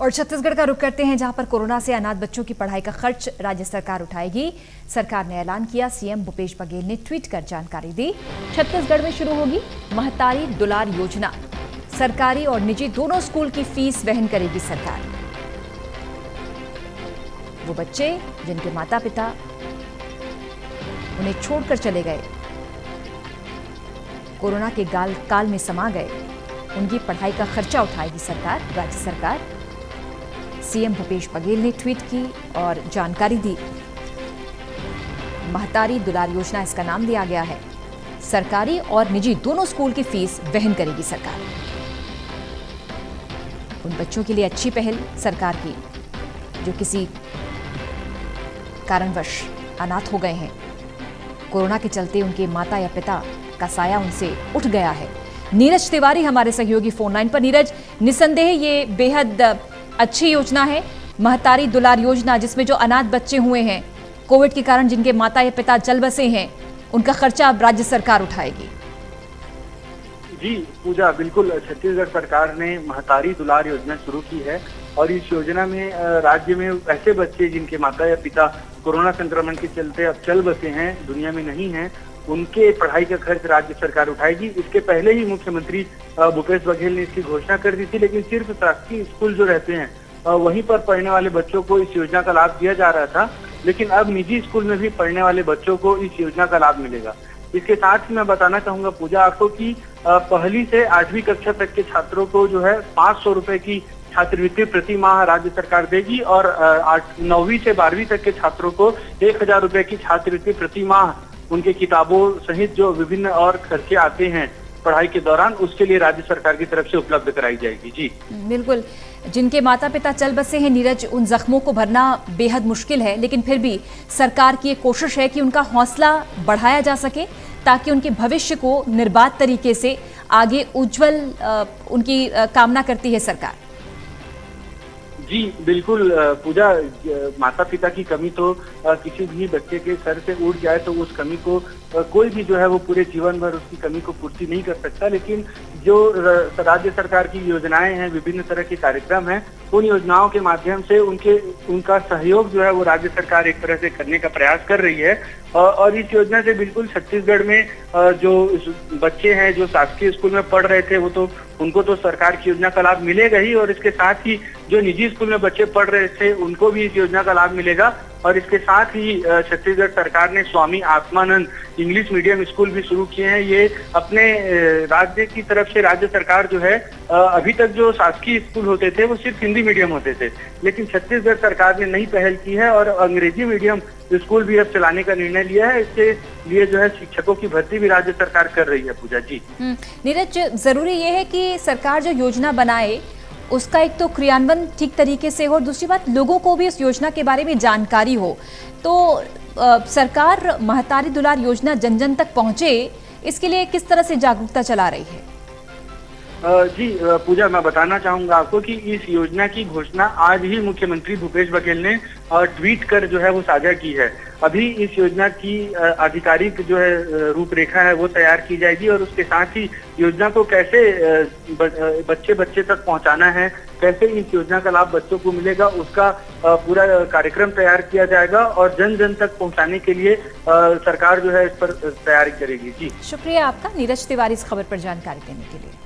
और छत्तीसगढ़ का रुख करते हैं, जहां पर कोरोना से अनाथ बच्चों की पढ़ाई का खर्च राज्य सरकार उठाएगी। सरकार ने ऐलान किया। सीएम भूपेश बघेल ने ट्वीट कर जानकारी दी। छत्तीसगढ़ में शुरू होगी महतारी दुलार योजना। सरकारी और निजी दोनों स्कूल की फीस वहन करेगी सरकार। वो बच्चे जिनके माता पिता उन्हें छोड़कर चले गए, कोरोना के काल में समा गए, उनकी पढ़ाई का खर्चा उठाएगी सरकार, राज्य सरकार। सीएम भूपेश बघेल ने ट्वीट की और जानकारी दी। महतारी दुलार योजना इसका नाम दिया गया है। सरकारी और निजी दोनों स्कूल की फीस वहन करेगी सरकार। उन बच्चों के लिए अच्छी पहल सरकार की जो किसी कारणवश अनाथ हो गए हैं। कोरोना के चलते उनके माता या पिता का साया उनसे उठ गया है। नीरज तिवारी हमारे सहयोगी फोन लाइन पर। नीरज, निसंदेह ये बेहद अच्छी योजना है, महतारी दुलार योजना, जिसमें जो अनाथ बच्चे हुए हैं कोविड के कारण, जिनके माता या पिता चल बसे हैं, उनका खर्चा अब राज्य सरकार उठाएगी। जी पूजा, बिल्कुल छत्तीसगढ़ सरकार ने महतारी दुलार योजना शुरू की है और इस योजना में राज्य में ऐसे बच्चे जिनके माता या पिता कोरोना संक्रमण के चलते अब चल बसे हैं, दुनिया में नहीं हैं, उनके पढ़ाई का खर्च राज्य सरकार उठाएगी। इसके पहले ही मुख्यमंत्री भूपेश बघेल ने इसकी घोषणा कर दी थी, लेकिन सिर्फ शासकीय स्कूल जो रहते हैं वहीं पर पढ़ने वाले बच्चों को इस योजना का लाभ दिया जा रहा था, लेकिन अब निजी स्कूल में भी पढ़ने वाले बच्चों को इस योजना का लाभ मिलेगा। इसके साथ ही मैं बताना चाहूंगा पूजा आपको कि पहली से 8वीं कक्षा तक के छात्रों को जो है 500 रुपए की छात्रवृत्ति प्रति माह राज्य सरकार देगी और 9वीं से 12वीं तक के छात्रों को 1000 रुपए की छात्रवृत्ति प्रति माह उनके किताबों सहित जो विभिन्न और खर्चे आते हैं पढ़ाई के दौरान, उसके लिए राज्य सरकार की तरफ से उपलब्ध कराई जाएगी। जी बिल्कुल, जिनके माता पिता चल बसे हैं नीरज, उन जख्मों को भरना बेहद मुश्किल है, लेकिन फिर भी सरकार की एक कोशिश है कि उनका हौसला बढ़ाया जा सके ताकि उनके भविष्य को निर्बाध तरीके से आगे उज्जवल उनकी कामना करती है सरकार। जी बिल्कुल पूजा, माता पिता की कमी तो किसी भी बच्चे के सर से उठ जाए तो उस कमी को कोई भी जो है वो पूरे जीवन भर उसकी कमी को पूर्ति नहीं कर सकता, लेकिन जो राज्य सरकार की योजनाएं हैं, विभिन्न तरह के कार्यक्रम हैं, उन योजनाओं के माध्यम से उनका सहयोग जो है वो राज्य सरकार एक तरह से करने का प्रयास कर रही है। और इस योजना से बिल्कुल छत्तीसगढ़ में जो बच्चे हैं जो शासकीय स्कूल में पढ़ रहे थे, वो तो उनको तो सरकार की योजना का लाभ मिलेगा ही, और इसके साथ ही जो निजी स्कूल में बच्चे पढ़ रहे थे उनको भी इस योजना का लाभ मिलेगा। और इसके साथ ही छत्तीसगढ़ सरकार ने Swami Atmanand English medium school भी शुरू किए हैं। ये अपने राज्य की तरफ से राज्य सरकार जो है, अभी तक जो शासकीय स्कूल होते थे वो सिर्फ हिंदी मीडियम होते थे, लेकिन छत्तीसगढ़ सरकार ने नई पहल की है और अंग्रेजी मीडियम स्कूल भी अब चलाने का निर्णय लिया है। इसके लिए जो है शिक्षकों की भर्ती भी राज्य सरकार कर रही है। पूजा जी, नीरज, जरूरी ये है कि सरकार जो योजना बनाए उसका एक तो क्रियान्वयन ठीक तरीके से हो, और दूसरी बात लोगों को भी उस योजना के बारे में जानकारी हो। तो सरकार महतारी दुलार योजना जन जन तक पहुंचे, इसके लिए किस तरह से जागरूकता चला रही है? जी पूजा, मैं बताना चाहूंगा आपको कि इस योजना की घोषणा आज ही मुख्यमंत्री भूपेश बघेल ने ट्वीट कर जो है वो साझा की है। अभी इस योजना की आधिकारिक जो है रूपरेखा है वो तैयार की जाएगी, और उसके साथ ही योजना को कैसे बच्चे बच्चे तक पहुंचाना है, कैसे इस योजना का लाभ बच्चों को मिलेगा, उसका पूरा कार्यक्रम तैयार किया जाएगा और जन जन तक पहुंचाने के लिए सरकार जो है इस पर तैयारी करेगी। जी शुक्रिया आपका नीरज तिवारी, इस खबर पर जानकारी देने के लिए।